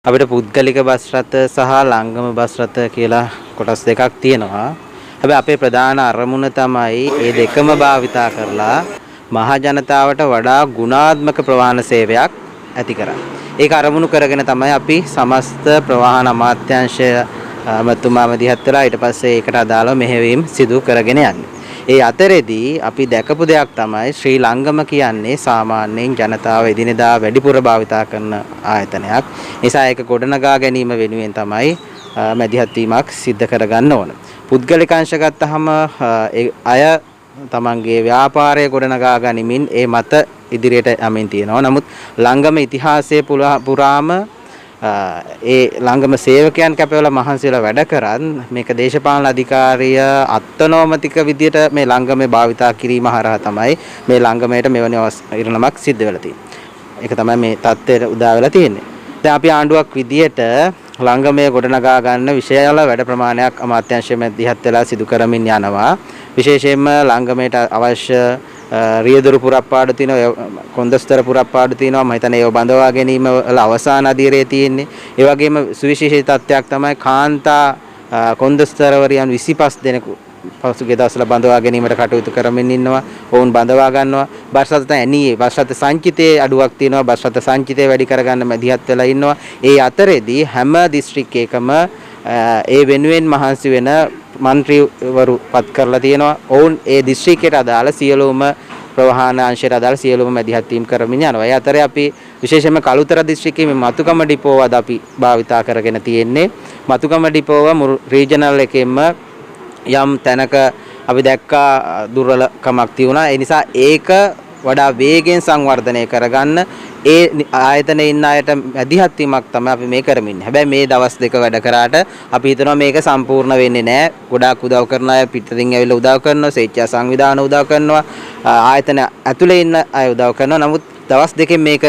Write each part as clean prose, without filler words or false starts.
අපිට පුද්ගලික බස් රථ සහ ලංගම බස් රථ කියලා කොටස් දෙකක් තියෙනවා. හැබැයි අපේ ප්‍රධාන අරමුණ තමයි මේ දෙකම භාවිතා කරලා මහ ජනතාවට වඩා ගුණාත්මක ප්‍රවාහන සේවයක් ඇති කරන්නේ. ඒක අරමුණු කරගෙන තමයි අපි සමස්ත ප්‍රවාහන අමාත්‍යාංශය මතුමා මැදිහත් වෙලා ඊට පස්සේ ඒකට අදාළව මෙහෙයවීම් සිදු කරගෙන යන්නේ. ඒ අතරේදී අපි දැකපු දෙයක් තමයි ශ්‍රී ලංගම කියන්නේ සාමාන්‍යයෙන් ජනතාව එදිනෙදා වැඩිපුර භාවිතා කරන ආයතනයක්. නිසා ඒක ගොඩනගා ගැනීම වෙනුවෙන් තමයි මැදිහත් වීමක් සිද්ධ කරගන්න ඕන. පුද්ගලික අංශ ගත්තහම අය තමන්ගේ ව්‍යාපාරය ගොඩනගා ගනිමින් ඒ මත ඉදිරියට යමින් තියෙනවා. නමුත් ලංගම ඉතිහාසයේ පුරාම ඒ ලංගම සේවකයන් කැපවලා මහන්සියලා වැඩ කරන් මේක දේශපාලන අධිකාරිය අත්නෝමතික විදියට මේ ලංගමේ භාවිතා කිරීම හරහා තමයි මේ ලංගමයට මෙවැනි ඉරණමක් සිද්ධ වෙලා තියෙන්නේ. ඒක තමයි මේ தත්ත්වයට උදා වෙලා තියෙන්නේ. දැන් අපි ආණ්ඩුවක් විදියට ලංගමයේ ගොඩනගා ගන්න විශාල වැඩ ප්‍රමාණයක් අමාත්‍යාංශය මැදිහත් වෙලා සිදු කරමින් යනවා. විශේෂයෙන්ම ලංගමයට අවශ්‍ය රියදුරු පුරප්පාඩු තියෙනවා, කොන්දස්තර පුරප්පාඩු තියෙනවා. මම හිතන්නේ ඒව බඳවා ගැනීම වල අවසාන අධීරයේ තියෙන්නේ. ඒ වගේම සුවිශේෂී තත්ත්වයක් තමයි කාන්තා කොන්දස්තරවරියන් 25 දෙනෙකු පසුගිය දවස්වල බඳවා ගැනීමට කටයුතු කරමින් ඉන්නවා. ඔවුන් බඳවා ගන්නවා. බස් රථ ඇණියේ බස් රථ සංචිතයේ අඩුවක් තියෙනවා. බස් රථ සංචිතය වැඩි කරගන්න මැදිහත් වෙලා ඉන්නවා. ඒ අතරේදී හැම දිස්ත්‍රික්කයකම ඒ වෙනුවෙන් මහන්සි වෙන മന്ത്രിවරු පත් කරලා තියෙනවා. ඔවුන් ඒ දිස්ත්‍රික්කයට අදාළ සියලුම ප්‍රවාහන අංශයට අදාළ සියලුම මැදිහත් වීම කරමින් යනවා. ඒ අතරේ අපි විශේෂයෙන්ම කළුතර දිස්ත්‍රික්කයේ මේ මතුකම ඩිපෝව අද අපි භාවිතා කරගෙන තියෙන්නේ. මතුකම ඩිපෝව රීජනල් එකෙන්ම යම් තැනක අපි දැක්කා දුර්වලකමක් තියුණා. ඒ නිසා ඒක වඩා වේගෙන් සංවර්ධනය කරගන්න ඒ ආයතනයේ ඉන්න අයට මැදිහත් වීමක් තමයි අපි මේ කරමින්. හැබැයි මේ දවස් දෙක වැඩ කරාට අපි හිතනවා මේක සම්පූර්ණ වෙන්නේ නැහැ. ගොඩාක් උදව් කරන අය පිටින් ඇවිල්ලා උදව් කරනවා, ස්වේච්ඡා සංවිධාන උදව් කරනවා, ආයතන ඇතුලේ ඉන්න අය උදව් කරනවා. නමුත් දවස් දෙකෙන් මේක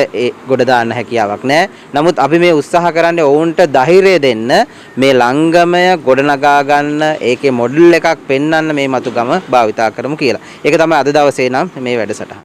ගොඩ දාන්න හැකියාවක් නැහැ. නමුත් අපි මේ උත්සාහ කරන්නේ ඔවුන්ට ධෛර්යය දෙන්න, මේ ලංගමය ගොඩනගා ගන්න, ඒකේ මොඩල් එකක් පෙන්වන්න මේ මතුගම භාවිතා කරමු කියලා. ඒක තමයි අද දවසේ නම් මේ වැඩසටහන.